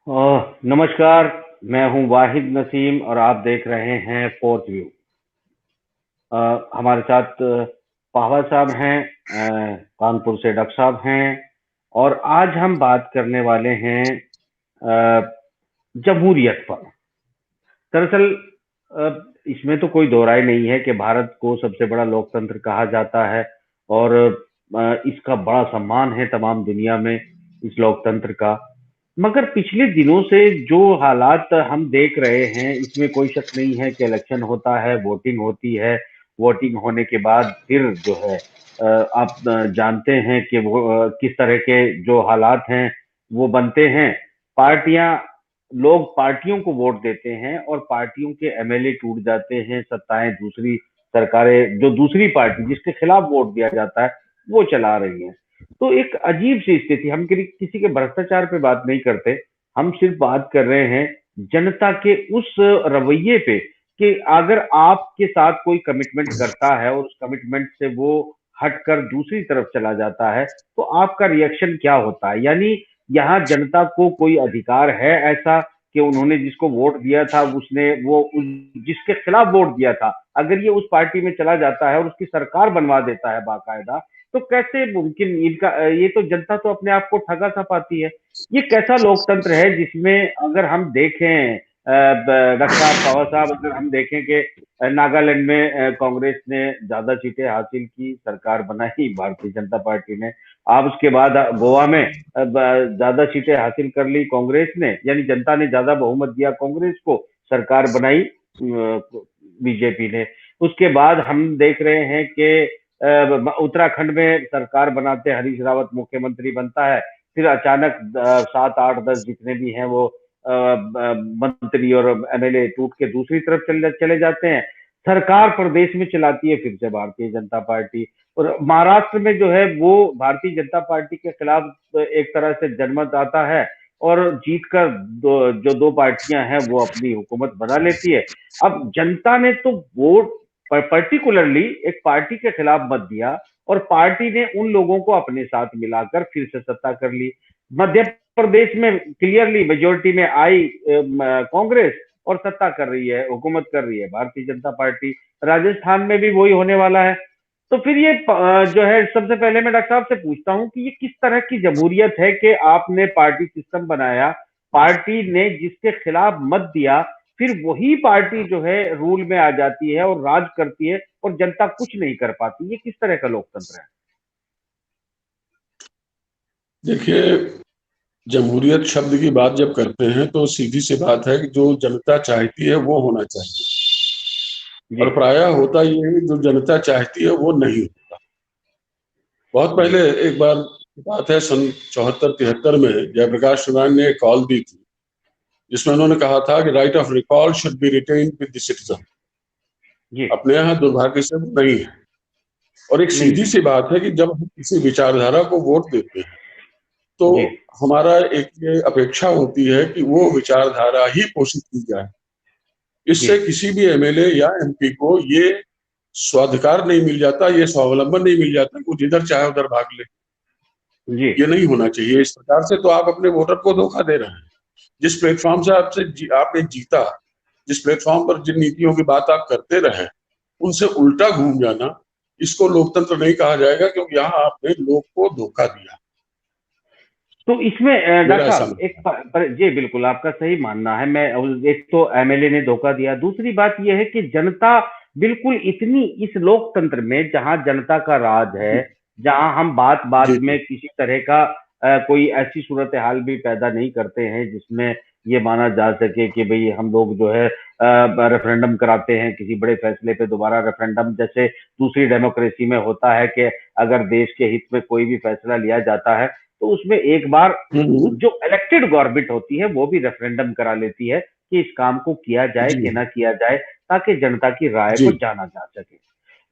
नमस्कार। मैं हूं वाहिद नसीम और आप देख रहे हैं फोर्थ व्यू। हमारे साथ पावा साहब हैं, कानपुर से डॉक्टर साहब हैं। और आज हम बात करने वाले हैं अ, जमहूरियत पर। दरअसल इसमें तो कोई दो राय नहीं है कि भारत को सबसे बड़ा लोकतंत्र कहा जाता है और इसका बड़ा सम्मान है तमाम दुनिया में इस लोकतंत्र का। मगर पिछले दिनों से जो हालात हम देख रहे हैं, इसमें कोई शक नहीं है कि इलेक्शन होता है, वोटिंग होती है। वोटिंग होने के बाद फिर जो है आप जानते हैं कि वो किस तरह के जो हालात हैं वो बनते हैं। पार्टियां लोग पार्टियों को वोट देते हैं और पार्टियों के एमएलए टूट जाते हैं, सत्ताएं दूसरी सरकारें जो दूसरी पार्टी जिसके खिलाफ वोट दिया जाता है वो चला रही हैं। तो एक अजीब सी स्थिति। हम किसी के भ्रष्टाचार पे बात नहीं करते, हम सिर्फ बात कर रहे हैं जनता के उस रवैये पे कि अगर आपके साथ कोई कमिटमेंट करता है और उस कमिटमेंट से वो हटकर दूसरी तरफ चला जाता है तो आपका रिएक्शन क्या होता है। यानी यहाँ जनता को कोई अधिकार है ऐसा कि उन्होंने जिसको वोट दिया था उसने जिसके खिलाफ वोट दिया था अगर ये उस पार्टी में चला जाता है और उसकी सरकार बनवा देता है बाकायदा, तो कैसे मुमकिन इनका ये तो जनता तो अपने आप को ठगा सा पाती है। ये कैसा लोकतंत्र है जिसमें अगर हम देखें डॉक्टर साहब, पवार साहब, अगर हम देखें कि नागालैंड में कांग्रेस ने ज्यादा सीटें हासिल की, सरकार बनाई भारतीय जनता पार्टी ने। आप उसके बाद गोवा में ज्यादा सीटें हासिल कर ली कांग्रेस ने, यानी जनता ने ज्यादा बहुमत दिया कांग्रेस को, सरकार बनाई बीजेपी ने। उसके बाद हम देख रहे हैं कि उत्तराखंड में सरकार बनाते हरीश रावत मुख्यमंत्री बनता है, फिर अचानक 7 8 10 जितने भी हैं वो मंत्री और एमएलए टूट के दूसरी तरफ चले जाते हैं। सरकार प्रदेश में चलाती है फिर से भारतीय जनता पार्टी। और महाराष्ट्र में जो है वो भारतीय जनता पार्टी के खिलाफ एक तरह से जनमत आता है और जीतकर जो दो पार्टियां हैं वो अपनी हुकूमत बना लेती है। अब जनता ने तो वोट पर्टिकुलरली एक पार्टी के खिलाफ मत दिया और पार्टी ने उन लोगों को अपने साथ मिलाकर फिर से सत्ता कर ली। मध्य प्रदेश में क्लियरली मेजोरिटी में आई कांग्रेस और सत्ता कर रही है, हुकूमत कर रही है भारतीय जनता पार्टी। राजस्थान में भी वही होने वाला है। तो फिर ये जो है, सबसे पहले मैं डॉक्टर साहब से पूछता हूं कि ये किस तरह की जमहूरियत है कि आपने पार्टी सिस्टम बनाया, पार्टी ने जिसके खिलाफ मत दिया फिर वही पार्टी जो है रूल में आ जाती है और राज करती है और जनता कुछ नहीं कर पाती। ये किस तरह का लोकतंत्र है? देखिए, जमहूरियत शब्द की बात जब करते हैं तो सीधी सी बात है कि जो जनता चाहती है वो होना चाहिए। जी। और प्रायः होता ये है कि जो जनता चाहती है वो नहीं होता। बहुत जी। पहले एक बार की बात है, सन 74 73 में जयप्रकाश नारायण ने एक कॉल दी थी जिसमें उन्होंने कहा था कि right of recall should be written with the citizen. जी। अपने यहाँ दुर्भाग्य से वो नहीं है। और एक नहीं सीधी है। सी बात है कि जब हम किसी विचारधारा को वोट देते हैं तो जी। हमारा एक ये अपेक्षा होती है कि वो विचारधारा ही पोषित की जाए। जी। इससे किसी भी एमएलए या एमपी को ये स्वाधिकार नहीं मिल जाता, ये स्वावलंबन नहीं मिल जाता कि वो जिधर चाहे उधर भाग ले। जी। ये नहीं होना चाहिए। इस प्रकार से तो आप अपने वोटर को धोखा दे रहे हैं। जिस प्लेटफॉर्म से आपने जीता, जिस प्लेटफॉर्म पर जिन नीतियों की बात आप करते रहे, उनसे उल्टा घूम जाना, इसको लोकतंत्र नहीं कहा जाएगा, क्योंकि यहाँ आपने लोग को धोखा दिया। तो इसमें डॉक्टर मेरा ऐसा साहब मानना है। जी बिल्कुल आपका सही मानना है। मैं एक तो एमएलए ने धोखा दिया, दूसरी बात यह है कि जनता बिल्कुल इतनी इस लोकतंत्र में जहां जनता का राज है, जहां हम बात बात जी में जी किसी तरह का कोई ऐसी सूरत हाल भी पैदा नहीं करते हैं जिसमें ये माना जा सके कि भाई हम लोग जो है रेफरेंडम कराते हैं किसी बड़े फैसले पे, दोबारा रेफरेंडम जैसे दूसरी डेमोक्रेसी में होता है कि अगर देश के हित में कोई भी फैसला लिया जाता है तो उसमें एक बार हम्म, जो इलेक्टेड गवर्नमेंट होती है वो भी रेफरेंडम करा लेती है कि इस काम को किया जाए जी कि ना किया जाए, ताकि जनता की राय जी को जाना जा सके।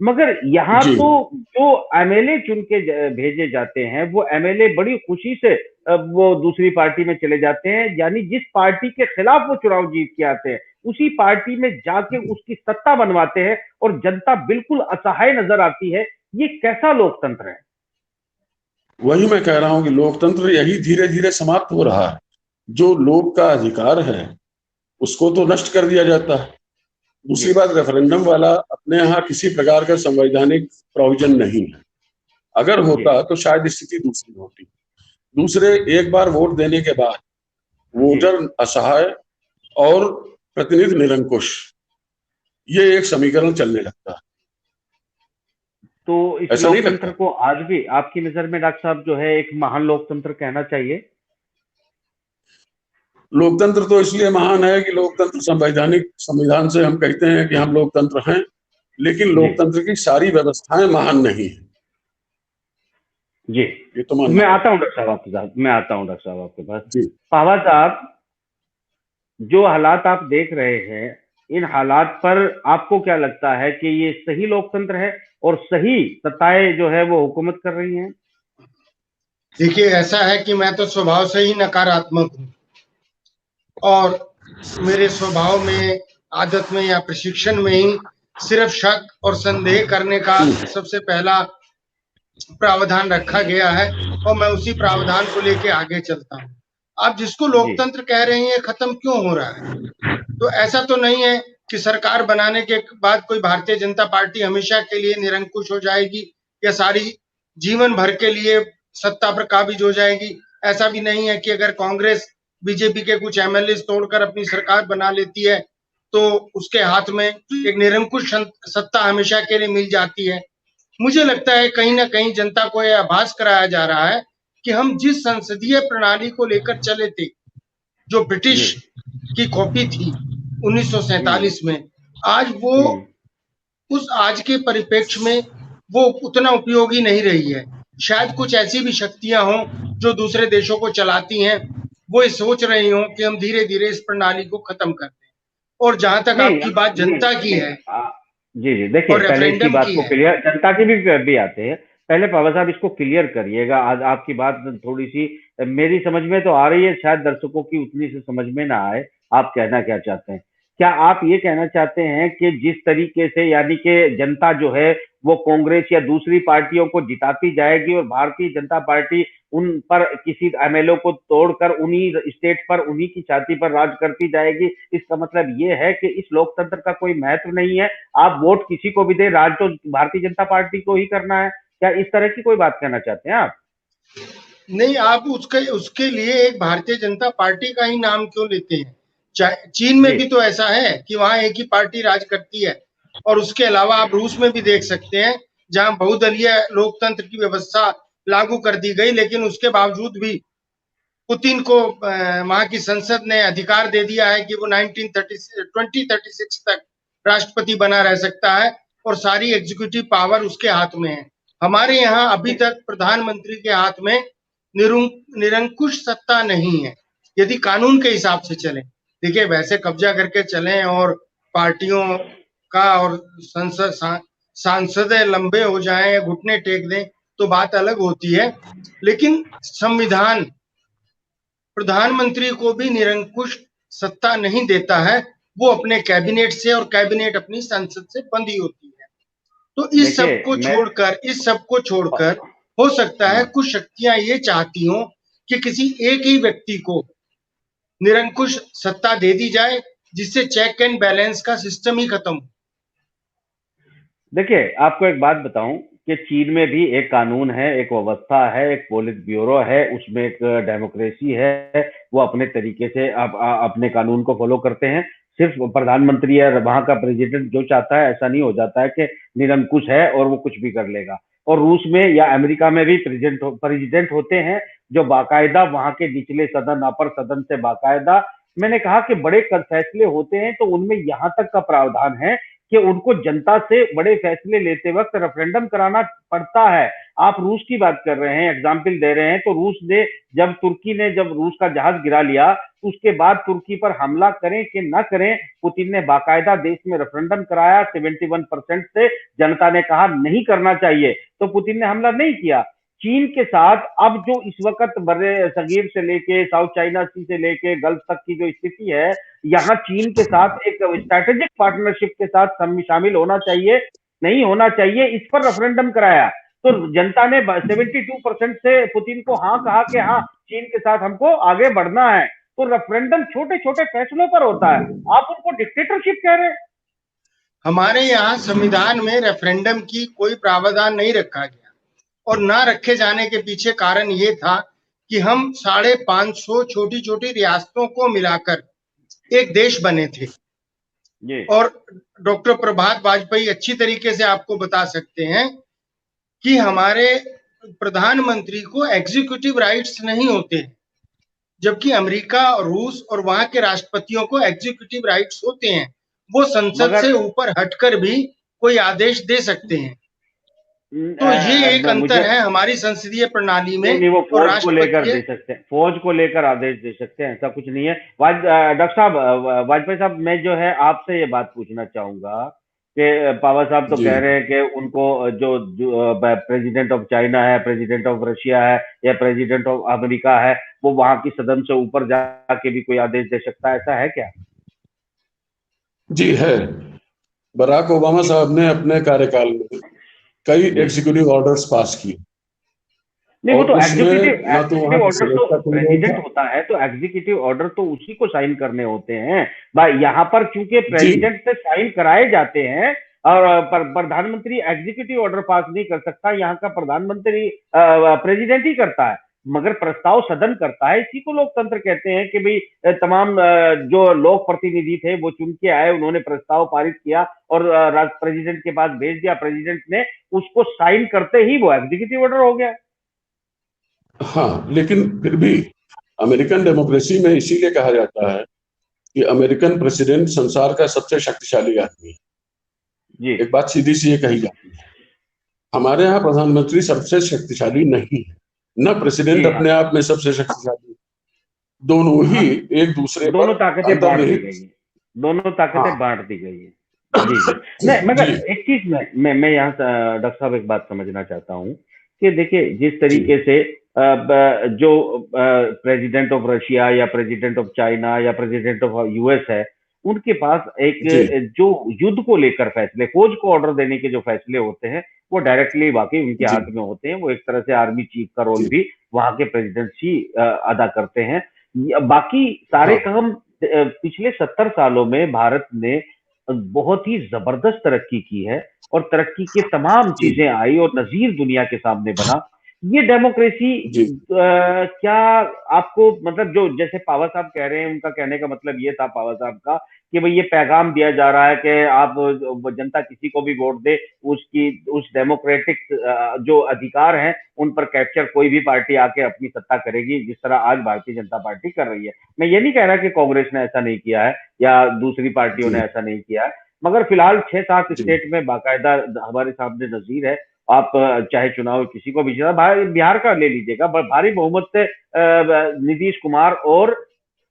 मगर यहाँ जी तो जो एमएलए चुन के भेजे जाते हैं वो एमएलए बड़ी खुशी से वो दूसरी पार्टी में चले जाते हैं, यानी जिस पार्टी के खिलाफ वो चुनाव जीत के आते हैं उसी पार्टी में जाके उसकी सत्ता बनवाते हैं और जनता बिल्कुल असहाय नजर आती है। ये कैसा लोकतंत्र है? वही मैं कह रहा हूं कि लोकतंत्र यही धीरे धीरे समाप्त हो रहा है। जो लोग का अधिकार है उसको तो नष्ट कर दिया जाता है। दूसरी बात, रेफरेंडम वाला अपने यहाँ किसी प्रकार का संवैधानिक प्रोविजन नहीं है। अगर होता तो शायद स्थिति दूसरी होती। दूसरे, एक बार वोट देने के बाद वोटर असहाय और प्रतिनिधि निरंकुश, ये एक समीकरण चलने लगता है। तो इस ऐसा नहीं लोकतंत्र लगता? को आज भी आपकी नजर में डॉक्टर साहब जो है एक महान लोकतंत्र कहना चाहिए? लोकतंत्र तो इसलिए महान है कि लोकतंत्र संवैधानिक संविधान से हम कहते हैं कि हम लोकतंत्र हैं, लेकिन लोकतंत्र की सारी व्यवस्थाएं महान नहीं है। जी, ये तो तो मानना मैं पड़ेगा। आता हूँ डॉक्टर साहब आपके साथ, मैं आता हूँ डॉक्टर साहब आपके पास। जी, पावा साहब, जो हालात आप देख रहे हैं, इन हालात पर आपको क्या लगता है कि ये सही लोकतंत्र है और सही सत्ताएं जो है वो हुकूमत कर रही हैं? देखिए, ऐसा है कि मैं तो स्वभाव से ही नकारात्मक हूँ और मेरे स्वभाव में, आदत में या प्रशिक्षण में ही सिर्फ शक और संदेह करने का सबसे पहला प्रावधान रखा गया है और मैं उसी प्रावधान को लेके आगे चलता हूँ। आप जिसको लोकतंत्र कह रहे हैं, खत्म क्यों हो रहा है? तो ऐसा तो नहीं है कि सरकार बनाने के बाद कोई भारतीय जनता पार्टी हमेशा के लिए निरंकुश हो जाएगी या सारी जीवन भर के लिए सत्ता पर काबिज हो जाएगी। ऐसा भी नहीं है कि अगर कांग्रेस बीजेपी के कुछ एमएलए तोड़कर अपनी सरकार बना लेती है तो उसके हाथ में एक निरंकुश सत्ता हमेशा के लिए मिल जाती है। मुझे लगता है कहीं ना कहीं जनता को यह आभास कराया जा रहा है कि हम जिस संसदीय प्रणाली को लेकर चले थे, जो ब्रिटिश की कॉपी थी 1947 में, आज वो उस आज के परिप्रेक्ष्य में वो उतना उपयोगी नहीं रही है। शायद कुछ ऐसी भी शक्तियां हों जो दूसरे देशों को चलाती हैं, वो ये सोच रही हों कि हम धीरे धीरे इस प्रणाली को खत्म कर दें। और जहां तक नहीं, आपकी बात जनता की है जी जी, देखिए और पहले इसकी रेफरेंडम बात की को है, क्लियर, जनता की भी आते हैं। पहले पावा साहब इसको क्लियर करिएगा। आज आपकी बात थोड़ी सी मेरी समझ में तो आ रही है, शायद दर्शकों की उतनी से समझ में ना आए। आप कहना क्या चाहते हैं? क्या आप ये कहना चाहते हैं कि जिस तरीके से यानी कि जनता जो है वो कांग्रेस या दूसरी पार्टियों को जिताती जाएगी और भारतीय जनता पार्टी उन पर किसी एमएलए को तोड़कर उन्हीं स्टेट पर उन्हीं की छाती पर राज करती जाएगी? इसका मतलब ये है कि इस लोकतंत्र का कोई महत्व नहीं है, आप वोट किसी को भी दे, राज तो भारतीय जनता पार्टी को ही करना है? क्या इस तरह की कोई बात कहना चाहते हैं आप? नहीं, आप उसके उसके लिए एक भारतीय जनता पार्टी का ही नाम क्यों लेते हैं? चीन में जी भी तो ऐसा है कि वहां एक ही पार्टी राज करती है। और उसके अलावा आप रूस में भी देख सकते हैं, जहां बहुदलीय लोकतंत्र की व्यवस्था लागू कर दी गई, लेकिन उसके बावजूद भी पुतिन को वहां की संसद ने अधिकार दे दिया है कि वो 2036 तक राष्ट्रपति बना रह सकता है और सारी एग्जीक्यूटिव पावर उसके हाथ में है। हमारे यहाँ अभी तक प्रधानमंत्री के हाथ में निरंकुश सत्ता नहीं है, यदि कानून के हिसाब से चले। देखिए, वैसे कब्जा करके चलें और पार्टियों का और सांसद लंबे हो जाएं, घुटने टेक दें, तो बात अलग होती है। लेकिन संविधान प्रधानमंत्री को भी निरंकुश सत्ता नहीं देता है, वो अपने कैबिनेट से, और कैबिनेट अपनी संसद से बंधी होती है। तो देखिए मैं इस सब को छोड़कर हो सकता है कुछ शक्तियां ये चाहती हों कि किसी एक ही व्यक्ति को निरंकुश सत्ता दे दी जाए, जिससे चेक एंड बैलेंस का सिस्टम ही खत्म हो। देखिए, आपको एक बात बताऊं कि चीन में भी एक कानून है, एक व्यवस्था है, एक पोलित ब्यूरो है, उसमें एक डेमोक्रेसी है। वो अपने तरीके से अपने कानून को फॉलो करते हैं। सिर्फ प्रधानमंत्री या वहां का प्रेसिडेंट जो चाहता है, ऐसा नहीं हो जाता है कि निरंकुश है और वो कुछ भी कर लेगा। और रूस में या अमेरिका में भी प्रेसिडेंट होते हैं जो बाकायदा वहां के निचले सदन, अपर सदन से बाकायदा, मैंने कहा कि बड़े फैसले होते हैं, तो उनमें यहां तक का प्रावधान है कि उनको जनता से बड़े फैसले लेते वक्त रेफरेंडम कराना पड़ता है। आप रूस की बात कर रहे हैं, एग्जाम्पल दे रहे हैं, तो रूस ने जब रूस का जहाज गिरा लिया, तो उसके बाद तुर्की पर हमला करें कि ना करें, पुतिन ने बाकायदा देश में रेफरेंडम कराया। 71% से जनता ने कहा नहीं करना चाहिए, तो पुतिन ने हमला नहीं किया। चीन के साथ अब जो इस वक्त बड़े सगीर से लेके साउथ चाइना सी से लेके गल्फ तक की जो स्थिति है, यहाँ चीन के साथ एक स्ट्रैटेजिक पार्टनरशिप के साथ शामिल होना चाहिए, नहीं होना चाहिए, इस पर रेफरेंडम कराया। तो जनता ने 72% से पुतिन को हाँ कहा कि हाँ, चीन के साथ हमको आगे बढ़ना है। तो रेफरेंडम छोटे छोटे फैसलों पर होता है, आप उनको डिक्टेटरशिप कह रहे हैं। हमारे यहाँ संविधान में रेफरेंडम की कोई प्रावधान नहीं रखा गया, और ना रखे जाने के पीछे कारण ये था कि हम 550 छोटी छोटी रियासतों को मिलाकर एक देश बने थे। और डॉक्टर प्रभात वाजपेयी अच्छी तरीके से आपको बता सकते हैं कि हमारे प्रधानमंत्री को एग्जीक्यूटिव राइट्स नहीं होते, जबकि अमेरिका और रूस और वहां के राष्ट्रपतियों को एग्जीक्यूटिव राइट्स होते हैं। वो संसद से ऊपर हटकर भी कोई आदेश दे सकते हैं। तो ये एक अंतर है हमारी संसदीय प्रणाली में। नहीं, वो फौज को लेकर दे सकते हैं, फौज को लेकर आदेश दे सकते हैं, ऐसा कुछ नहीं है। डॉक्टर साहब, वाजपेयी साहब, मैं जो है आपसे ये बात पूछना चाहूंगा कि पावर साहब तो कह रहे हैं कि उनको जो प्रेसिडेंट ऑफ चाइना है, प्रेसिडेंट ऑफ रशिया है या प्रेसिडेंट ऑफ अमेरिका है, वो वहां की सदन से ऊपर जाके भी कोई आदेश दे सकता है, ऐसा है क्या? जी है। बराक ओबामा साहब ने अपने कार्यकाल में कई एग्जीक्यूटिव ऑर्डर्स पास किए। नहीं, वो तो एग्जीक्यूटिव ऑर्डर तो प्रेसिडेंट होता है, तो एग्जीक्यूटिव ऑर्डर तो उसी को साइन करने होते हैं भाई। यहाँ पर क्योंकि प्रेसिडेंट से साइन कराए जाते हैं और प्रधानमंत्री एग्जीक्यूटिव ऑर्डर पास नहीं कर सकता, यहाँ का प्रधानमंत्री प्रेसिडेंट ही करता है, मगर प्रस्ताव सदन करता है। इसी को लोकतंत्र कहते हैं कि भाई तमाम जो लोक प्रतिनिधि थे वो चुन के आए, उन्होंने प्रस्ताव पारित किया और प्रेसिडेंट के पास भेज दिया, प्रेसिडेंट ने उसको साइन करते ही वो एग्जीक्यूटिव ऑर्डर हो गया। हाँ, लेकिन फिर भी अमेरिकन डेमोक्रेसी में इसीलिए कहा जाता है कि अमेरिकन प्रेसिडेंट संसार का सबसे शक्तिशाली आदमी है। जी। एक बात सीधी सी ये कही जाती है, हमारे यहाँ प्रधानमंत्री सबसे शक्तिशाली नहीं है, न प्रेसिडेंट अपने आप में सबसे शक्तिशाली, दोनों ही एक दूसरे दोनों ताकतें बांट दी गई है, दोनों ताकतें बांट दी गई है। जी नहीं, मगर एक चीज मैं यहाँ डॉक्टर साहब एक बात समझना चाहता हूँ कि देखिए जिस तरीके से जो प्रेसिडेंट ऑफ रशिया या प्रेसिडेंट ऑफ चाइना या प्रेसिडेंट ऑफ यूएस है, उनके पास एक जो युद्ध को लेकर फैसले, फौज को ऑर्डर देने के जो फैसले होते हैं वो डायरेक्टली वाकई उनके हाथ में होते हैं। वो एक तरह से आर्मी चीफ का रोल भी वहां के प्रेसिडेंट ही अदा करते हैं। बाकी सारे काम पिछले 70 सालों में भारत ने बहुत ही जबरदस्त तरक्की की है और तरक्की के तमाम चीजें आई और नजीर दुनिया के सामने बना। ये डेमोक्रेसी क्या आपको, मतलब जो जैसे पावर साहब कह रहे हैं, उनका कहने का मतलब ये था पावर साहब का कि भाई ये पैगाम दिया जा रहा है कि आप जनता किसी को भी वोट दे, उसकी उस डेमोक्रेटिक जो अधिकार हैं उन पर कैप्चर कोई भी पार्टी आके अपनी सत्ता करेगी, जिस तरह आज भारतीय जनता पार्टी कर रही है। मैं ये नहीं कह रहा कि कांग्रेस ने ऐसा नहीं किया है या दूसरी पार्टियों ने ऐसा नहीं किया है, मगर फिलहाल 6-7 स्टेट में बाकायदा हमारे सामने नजीर है। आप चाहे चुनाव किसी को भी, बिहार का ले लीजिएगा, भारी बहुमत से नीतीश कुमार और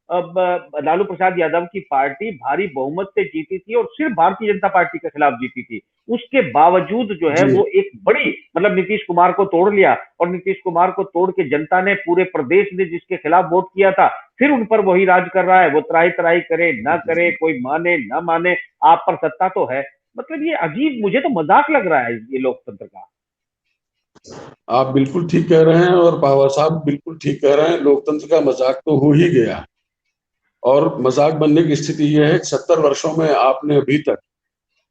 लालू प्रसाद यादव की पार्टी भारी बहुमत से जीती थी और सिर्फ भारतीय जनता पार्टी के खिलाफ जीती थी। उसके बावजूद जो है वो एक बड़ी, मतलब नीतीश कुमार को तोड़ लिया और नीतीश कुमार को तोड़ के जनता ने, पूरे प्रदेश ने जिसके खिलाफ वोट किया था, फिर उन पर वही राज कर रहा है। वो त्राही त्राही करे ना करे, कोई माने ना माने, आप पर सत्ता तो है। मतलब ये अजीब, मुझे तो मजाक लग रहा है ये लोकतंत्र का। आप बिल्कुल ठीक कह रहे हैं और पावर साहब बिल्कुल ठीक कह रहे हैं, लोकतंत्र का मजाक तो हो ही गया। और मजाक बनने की स्थिति यह है कि 70 वर्षों में आपने अभी तक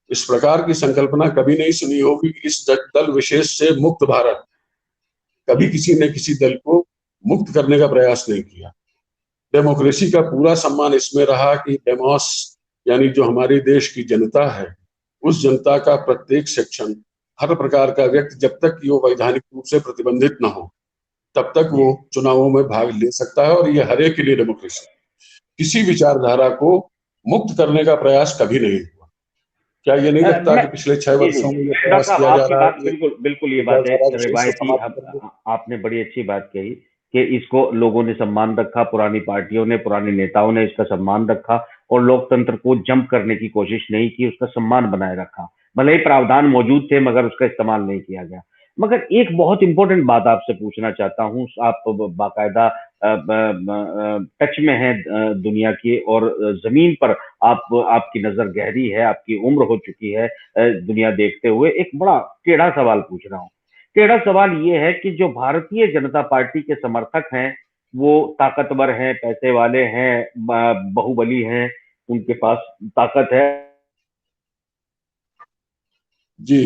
इस प्रकार की संकल्पना कभी नहीं सुनी होगी कि इस दल विशेष से मुक्त भारत, कभी किसी ने किसी दल को मुक्त करने का प्रयास नहीं किया। डेमोक्रेसी का पूरा सम्मान इसमें रहा कि डेमोस यानी जो हमारे देश की जनता है, उस जनता का प्रत्येक सेक्शन, हर प्रकार का व्यक्ति, जब तक वो वैधानिक रूप से प्रतिबंधित न हो तब तक वो चुनावों में भाग ले सकता है। और ये हर एक के लिए डेमोक्रेसी, किसी विचारधारा को मुक्त करने का प्रयास कभी नहीं हुआ। क्या ये नहीं लगता कि पिछले 6 वर्षों में प्रयास किया जा रहा है? बिल्कुल ये बात है रिवायती, आपने बड़ी अच्छी बात कही कि इसको लोगों ने सम्मान रखा, पुरानी पार्टियों ने, पुराने नेताओं ने इसका सम्मान रखा और लोकतंत्र को जंप करने की कोशिश नहीं की, उसका सम्मान बनाए रखा। भले ही प्रावधान मौजूद थे मगर उसका इस्तेमाल नहीं किया गया। मगर एक बहुत इंपॉर्टेंट बात आपसे पूछना चाहता हूँ, आप बाकायदा टच में है दुनिया की और जमीन पर आपकी नजर गहरी है, आपकी उम्र हो चुकी है दुनिया देखते हुए। एक बड़ा टेढ़ा सवाल पूछ रहा हूँ। टेढ़ा सवाल ये है कि जो भारतीय जनता पार्टी के समर्थक हैं वो ताकतवर हैं, पैसे वाले हैं, बाहुबली हैं, उनके पास ताकत है। जी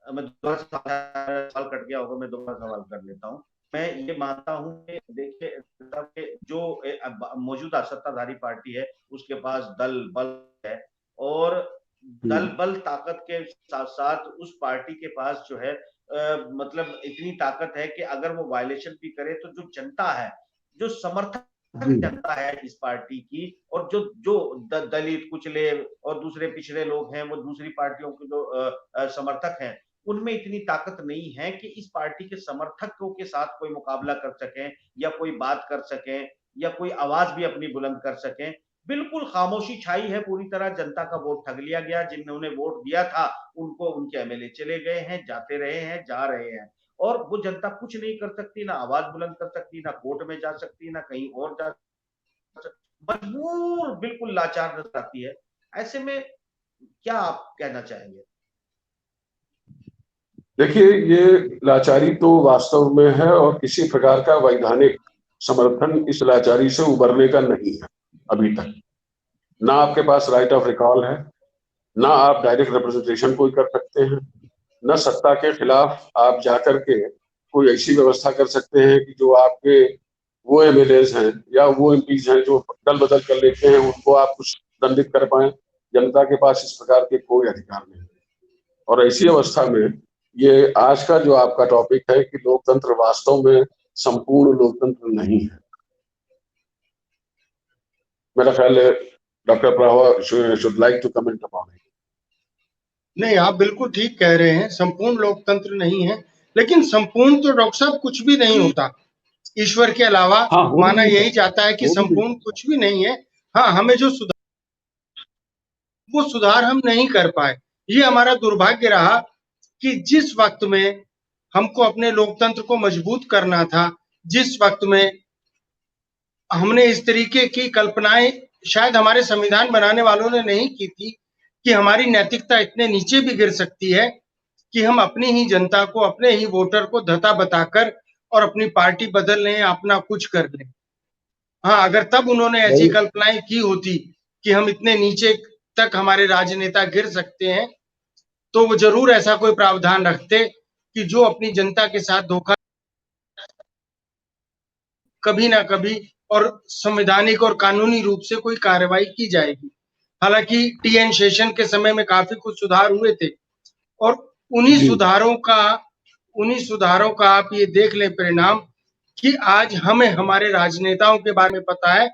मैं दोबारा सवाल कट गया होगा, मैं दोबारा सवाल कर लेता हूँ। मैं ये मानता हूँ कि देखिए जो मौजूदा सत्ताधारी पार्टी है उसके पास दल बल है, और दल बल ताकत के साथ साथ उस पार्टी के पास जो है मतलब इतनी ताकत है कि अगर वो वायलेशन भी करे तो जो जनता है, जो समर्थक जनता है इस पार्टी की, और जो जो दलित कुचले और दूसरे पिछड़े लोग हैं, वो दूसरी पार्टियों के जो समर्थक हैं, उनमें इतनी ताकत नहीं है कि इस पार्टी के समर्थकों के साथ कोई मुकाबला कर सकें या कोई बात कर सकें या कोई आवाज भी अपनी बुलंद कर सकें। बिल्कुल खामोशी छाई है पूरी तरह, जनता का वोट ठग लिया गया, जिन्होंने वोट दिया था उनको उनके एमएलए चले गए हैं, जाते रहे हैं, जा रहे हैं, और वो जनता कुछ नहीं कर सकती, ना आवाज बुलंद कर सकती, ना कोर्ट में जा सकती, ना कहीं और जा सकती, मजबूर बिल्कुल लाचार नजर आती है। ऐसे में क्या आप कहना चाहेंगे? देखिए, ये लाचारी तो वास्तव में है और किसी प्रकार का वैधानिक समर्थन इस लाचारी से उबरने का नहीं है अभी तक। ना आपके पास राइट ऑफ रिकॉल है, ना आप डायरेक्ट रिप्रेजेंटेशन कोई कर सकते हैं, न सत्ता के खिलाफ आप जाकर के कोई ऐसी व्यवस्था कर सकते हैं कि जो आपके वो एमएलएज हैं या वो एमपीज हैं जो दल बदल कर लेते हैं उनको आप कुछ दंडित कर पाए। जनता के पास इस प्रकार के कोई अधिकार नहीं है। और ऐसी अवस्था में ये आज का जो आपका टॉपिक है कि लोकतंत्र वास्तव में संपूर्ण लोकतंत्र नहीं है, मेरा ख्याल है doctor Prabha should like to comment upon it. नहीं, आप बिल्कुल ठीक कह रहे हैं, संपूर्ण लोकतंत्र नहीं है, लेकिन संपूर्ण तो डॉक्टर साहब कुछ भी नहीं होता ईश्वर के अलावा। हाँ, माना यही जाता है कि संपूर्ण कुछ भी नहीं है। हाँ, हमें जो सुधार हम नहीं कर पाए, ये हमारा दुर्भाग्य रहा कि जिस वक्त में हमको अपने लोकतंत्र को मजबूत करना था, जिस वक्त में हमने इस तरीके की कल्पनाएं शायद हमारे संविधान बनाने वालों ने नहीं की थी कि हमारी नैतिकता इतने नीचे भी गिर सकती है कि हम अपनी ही जनता को, अपने ही वोटर को धता बताकर और अपनी पार्टी बदल लें, अपना कुछ कर लें। हाँ, अगर तब उन्होंने ऐसी कल्पनाएं की होती कि हम इतने नीचे तक हमारे राजनेता गिर सकते हैं, तो वो जरूर ऐसा कोई प्रावधान रखते कि जो अपनी जनता के साथ धोखा कभी ना कभी और संवैधानिक और कानूनी रूप से कोई कार्रवाई की जाएगी। हालांकि टीएन शेषन के समय में काफी कुछ सुधार हुए थे, और उन्हीं सुधारों का आप ये देख लें परिणाम कि आज हमें हमारे राजनेताओं के बारे में पता है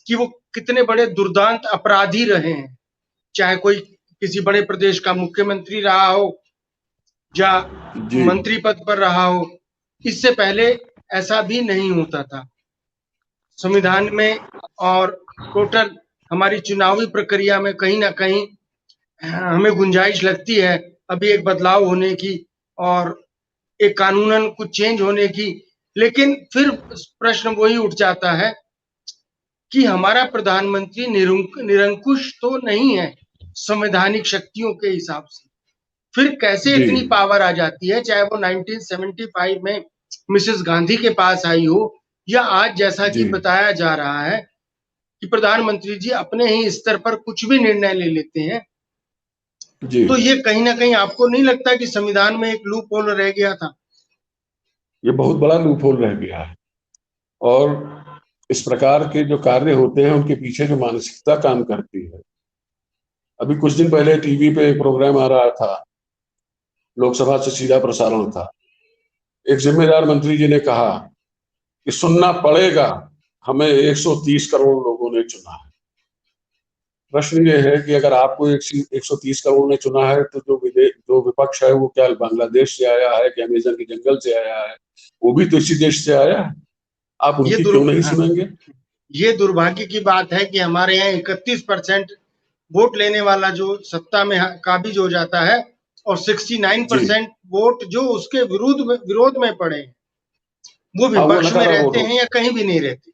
कि वो कितने बड़े दुर्दांत अपराधी रहे हैं, चाहे कोई किसी बड़े प्रदेश का मुख्यमंत्री रहा हो या मंत्री पद पर रहा हो। इससे पहले ऐसा भी नहीं होता था संविधान में, और टोटल हमारी चुनावी प्रक्रिया में कहीं ना कहीं हमें गुंजाइश लगती है अभी एक बदलाव होने की और एक कानूनन कुछ चेंज होने की। लेकिन फिर प्रश्न वही उठ जाता है कि हमारा प्रधानमंत्री निरंकुश तो नहीं है संवैधानिक शक्तियों के हिसाब से। फिर कैसे इतनी पावर आ जाती है, चाहे वो 1975 में मिसेस गांधी के पास आई हो या आज जैसा कि बताया जा रहा है कि प्रधानमंत्री जी अपने ही स्तर पर कुछ भी निर्णय ले लेते हैं। तो ये कहीं ना कहीं आपको नहीं लगता कि संविधान में एक लूप होल रह गया था? ये बहुत बड़ा लूप होल रह गया है, और इस प्रकार के जो कार्य होते हैं उनके पीछे जो मानसिकता काम करती है। अभी कुछ दिन पहले टीवी पे एक प्रोग्राम आ रहा था, लोकसभा से सीधा प्रसारण था। एक जिम्मेदार मंत्री जी ने कहा कि सुनना पड़ेगा, हमें 130 करोड़ लोगों ने चुना है। प्रश्न ये है कि अगर आपको 130 करोड़ ने चुना है तो जो विपक्ष है वो क्या बांग्लादेश से आया है कि अमेजन के जंगल से आया है? वो भी तो इसी देश से आया है। आप उनकी क्यों नहीं सुनेंगे? ये दुर्भाग्य की बात है कि हमारे यहाँ 31% वोट लेने वाला जो सत्ता में काबिज हो जाता है और 69% वोट जो उसके विरोध में पड़े हैं, वो विपक्ष में रहते हैं या कहीं भी नहीं रहते।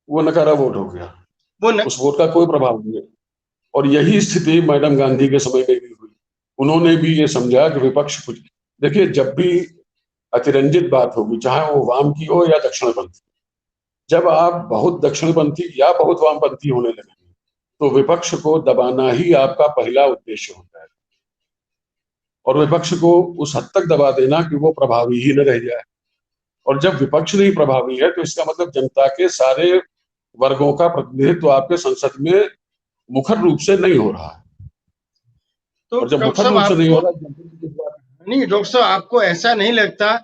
वो नकारा वोट हो गया, उस वोट का कोई प्रभाव नहीं है। और यही स्थिति मैडम गांधी के समय में भी हुई। उन्होंने भी ये समझा कि विपक्ष कुछ, देखिए जब भी अतिरंजित बात होगी, चाहे वो वाम की हो या दक्षिणपंथी, जब आप बहुत दक्षिणपंथी या बहुत वामपंथी होने लगेंगे तो विपक्ष को दबाना ही आपका पहला उद्देश्य होता है, और विपक्ष को उस हद तक दबा देना कि वो प्रभावी ही न रह जाए। और जब विपक्ष नहीं प्रभावी है तो इसका मतलब जनता के सारे वर्गों का प्रतिनिधित्व आपके संसद में मुखर रूप से नहीं हो रहा है। तो और जब डॉक्टर मुखर साहब रूप से नहीं हो आपको रहा, नहीं, डॉक्टर साहब आपको ऐसा नहीं लगता,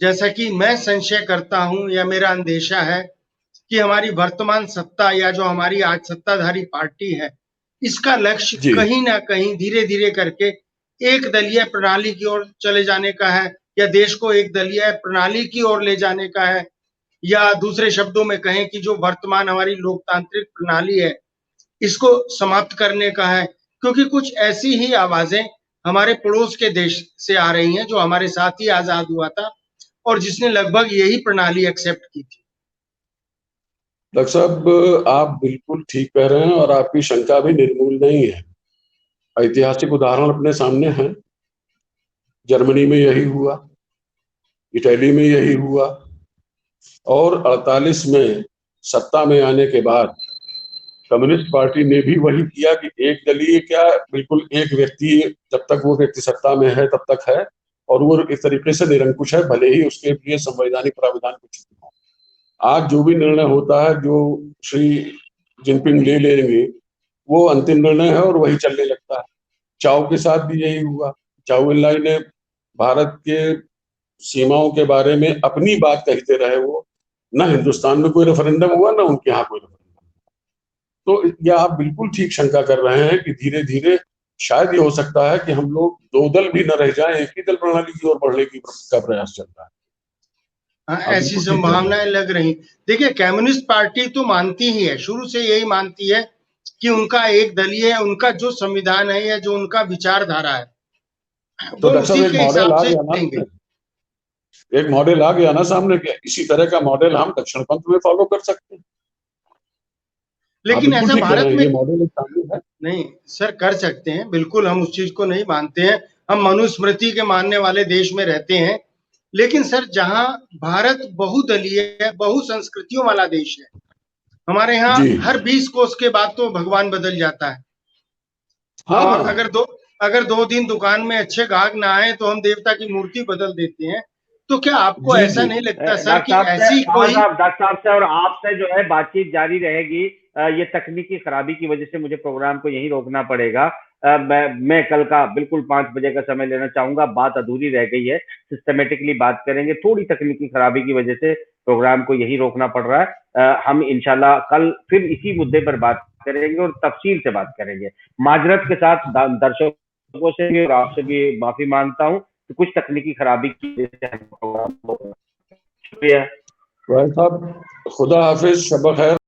जैसा कि मैं संशय करता हूं या मेरा अंदेशा है, कि हमारी वर्तमान सत्ता या जो हमारी आज सत्ताधारी पार्टी है, इसका लक्ष्य जी कहीं ना कहीं धीरे धीरे करके एक दलीय प्रणाली की ओर चले जाने का है, या देश को एक दलीय प्रणाली की ओर ले जाने का है, या दूसरे शब्दों में कहें कि जो वर्तमान हमारी लोकतांत्रिक प्रणाली है इसको समाप्त करने का है? क्योंकि कुछ ऐसी ही आवाजें हमारे पड़ोस के देश से आ रही हैं जो हमारे साथ ही आजाद हुआ था और जिसने लगभग यही प्रणाली एक्सेप्ट की थी। डॉक्टर साहब आप बिल्कुल ठीक कह रहे हैं और आपकी शंका भी निर्मूल नहीं है। ऐतिहासिक उदाहरण अपने सामने हैं। जर्मनी में यही हुआ, इटली में यही हुआ, और 48 में सत्ता में आने के बाद कम्युनिस्ट पार्टी ने भी वही किया कि एक दलीय क्या, बिल्कुल एक व्यक्ति, जब तक वो व्यक्ति सत्ता में है तब तक है, और वो इस तरीके से निरंकुश है, भले ही उसके लिए संवैधानिक प्रावधान कुछ भी हो। आज जो भी निर्णय होता है, जो श्री जिनपिंग ले लेंगे, वो अंतिम निर्णय है और वही चलने लगता है। चाव के साथ भी यही हुआ। चाउ एन-लाई ने भारत के सीमाओं के बारे में अपनी बात कहते रहे, वो न हिंदुस्तान में कोई रेफरेंडम हुआ, न उनके यहाँ कोई रेफरेंडम। तो यह आप बिल्कुल ठीक शंका कर रहे हैं कि धीरे धीरे शायद ये हो सकता है कि हम लोग दो दल भी न रह जाएं, एक ही दल प्रणाली की ओर बढ़ने का प्रयास चल रहा है। हाँ, आप ऐसी बिल्कुल ठीक कह रहे हैं। संभावनाएं लग रही। देखिए, कम्युनिस्ट पार्टी तो मानती ही है, शुरू से यही मानती है कि उनका एक दलीय है, उनका जो संविधान है या जो उनका विचारधारा है तो वो डॉक्टर साहब उसी के हिसाब से एक मॉडल आ गया ना सामने के, इसी तरह का मॉडल हम दक्षिणपंथ में फॉलो कर सकते हैं। लेकिन ऐसा भारत में ये मॉडल एक सामने है। नहीं सर, कर सकते हैं, बिल्कुल हम उस चीज को नहीं मानते हैं। हम मनुस्मृति के मानने वाले देश में रहते हैं, लेकिन सर जहां भारत बहुदलीय है, बहुसंस्कृतियों वाला देश है, हमारे यहाँ जी हर 20 कोस के बाद तो भगवान बदल जाता है। हाँ और अगर दो दिन दुकान में अच्छे ग्राहक ना आए तो हम देवता की मूर्ति बदल देते हैं। तो क्या आपको जी ऐसा जी नहीं लगता सर डॉक्टर कि साहब से ऐसी कोई डॉक्टर साहब से और आपसे जो है बातचीत जारी रहेगी। ये तकनीकी खराबी की वजह से मुझे प्रोग्राम को यहीं रोकना पड़ेगा। मैं कल का बिल्कुल 5 बजे का समय लेना चाहूंगा। बात अधूरी रह गई है, सिस्टमेटिकली बात करेंगे, थोड़ी तकनीकी खराबी की वजह से प्रोग्राम को यहीं रोकना पड़ रहा है। हम इंशाल्लाह कल फिर इसी मुद्दे पर बात करेंगे और तफसील से बात करेंगे। माजरत के साथ दर्शकों से भी और आपसे भी माफी मांगता हूँ कि कुछ तकनीकी खराबी की वजह से हम प्रोग्राम को, शुक्रिया। साहब, खुदा हाफिज, शब खैर।